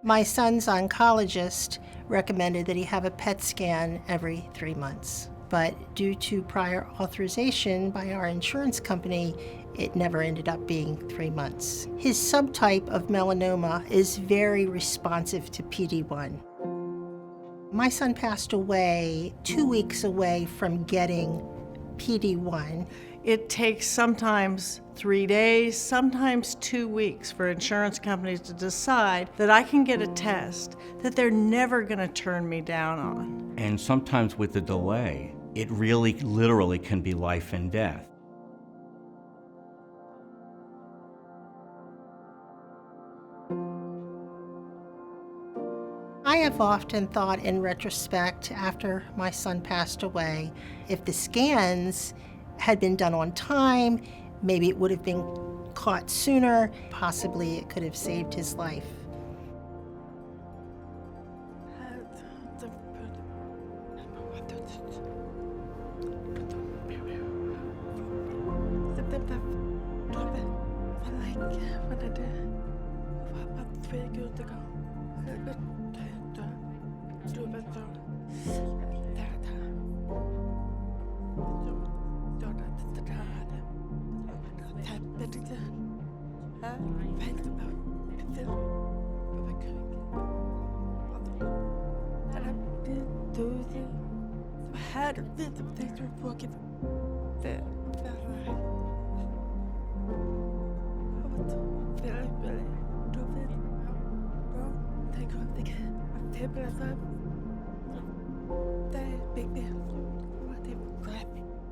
My son's oncologist recommended that he have a PET scan every 3 months. But due to prior authorization by our insurance company, it never ended up being 3 months. His subtype of melanoma is very responsive to PD-1. My son passed away 2 weeks away from getting PD-1. It takes sometimes 3 days, sometimes 2 weeks for insurance companies to decide that I can get a test that they're never going to turn me down on. And sometimes with the delay, it really literally can be life and death. I have often thought in retrospect, after my son passed away, if the scans had been done on time, maybe it would have been caught sooner, possibly it could have saved his life.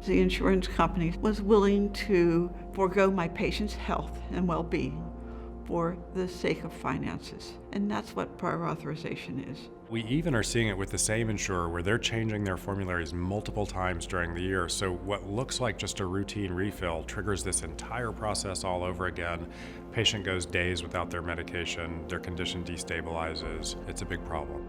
The insurance company was willing to forego my patient's health and well-being for the sake of finances. And that's what prior authorization is. We even are seeing it with the same insurer where they're changing their formularies multiple times during the year. So what looks like just a routine refill triggers this entire process all over again. Patient goes days without their medication, their condition destabilizes. It's a big problem.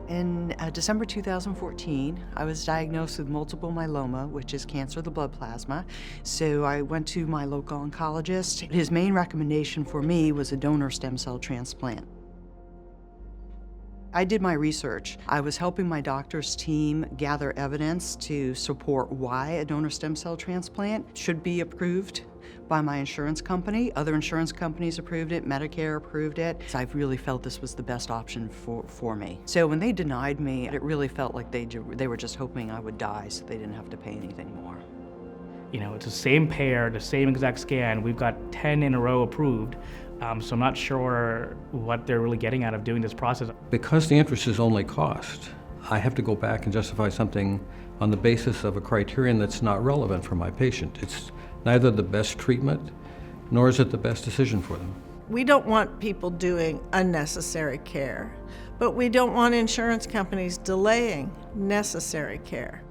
In December 2014, I was diagnosed with multiple myeloma, which is cancer of the blood plasma. So I went to my local oncologist. His main recommendation for me was a donor stem cell transplant. I did my research. I was helping my doctor's team gather evidence to support why a donor stem cell transplant should be approved by my insurance company. Other insurance companies approved it, Medicare approved it. So I really felt this was the best option for me. So when they denied me, it really felt like they were just hoping I would die so they didn't have to pay anything more. You know, it's the same pair, the same exact scan. We've got 10 in a row approved. So I'm not sure what they're really getting out of doing this process. Because the interest is only cost, I have to go back and justify something on the basis of a criterion that's not relevant for my patient. It's neither the best treatment, nor is it the best decision for them. We don't want people doing unnecessary care, but we don't want insurance companies delaying necessary care.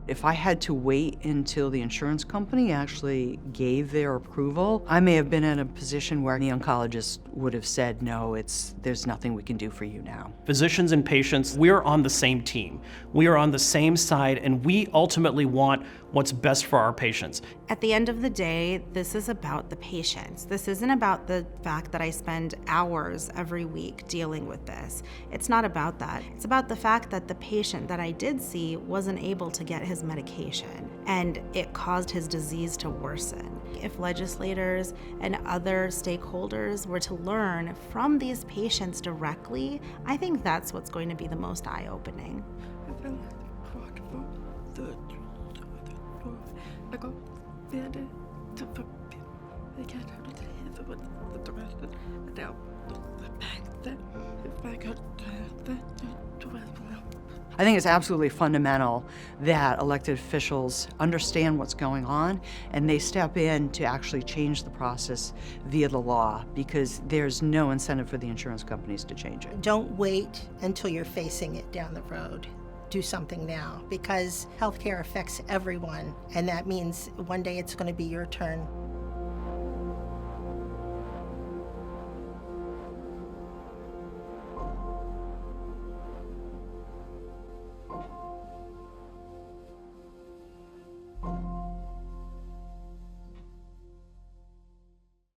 If I had to wait until the insurance company actually gave their approval, I may have been in a position where the oncologist would have said, no, there's nothing we can do for you now. Physicians and patients, we're on the same team. We are on the same side, and we ultimately want what's best for our patients. At the end of the day, this is about the patients. This isn't about the fact that I spend hours every week dealing with this. It's not about that. It's about the fact that the patient that I did see wasn't able to get his medication, and it caused his disease to worsen. If legislators and other stakeholders were to learn from these patients directly, I think that's what's going to be the most eye-opening. I think it's absolutely fundamental that elected officials understand what's going on and they step in to actually change the process via the law, because there's no incentive for the insurance companies to change it. Don't wait until you're facing it down the road. Do something now, because healthcare affects everyone, and that means one day it's going to be your turn